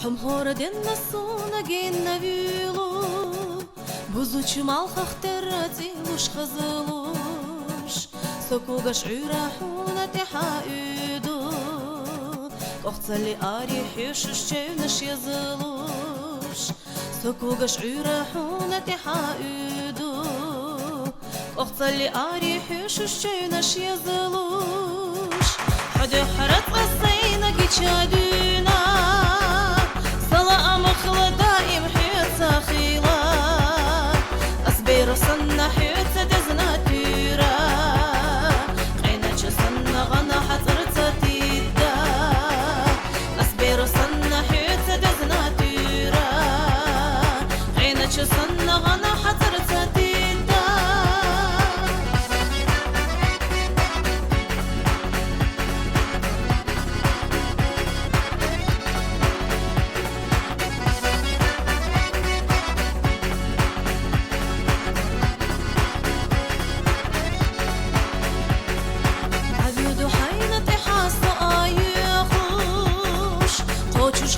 Хомхора денна сона генна вилу, бузучу малхах терратилуш хазылуш, сокугаш урахуна техаиду, кохцали ари хюшуш чевнаш язылуш, сокугаш урахуна техаиду, кохцали ари хюшуш чевнаш язылуш, حد حرت قصينا جيشادونا مخلة دائم حيوتا خيلا أصبير صنع حيوتا دزنا تيرا قينا صنع غنا حطرتا تيدا أصبير صنع حيوتا دزنا تيرا قينا صنع غنا حطرتا تيدا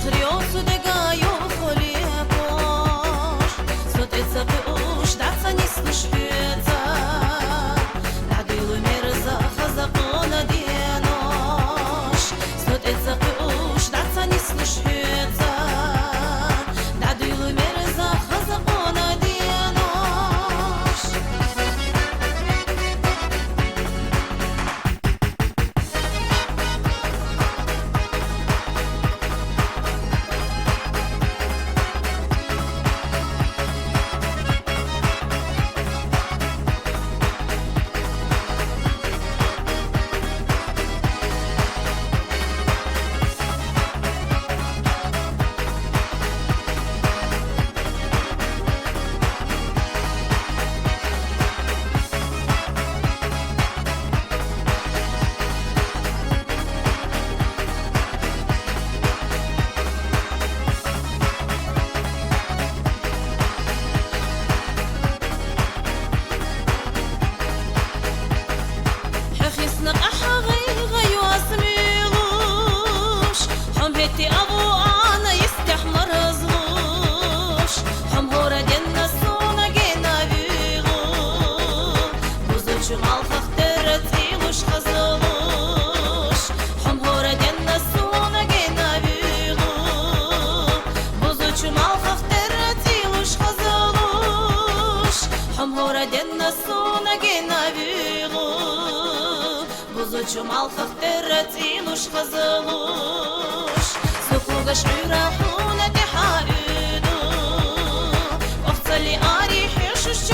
خريوسو دقايو خليبوش صوت يتسقوش دعسا نسلش حيتا العديل مرزا خزقونا دينوش صوت يتسقوش دعسا نسلش حيتا العديل مرزا خزقونا دينوش جمال خخترت إلوش خزلوش سوقوغش عراحونة حائدو وقت اللي أريح يشوش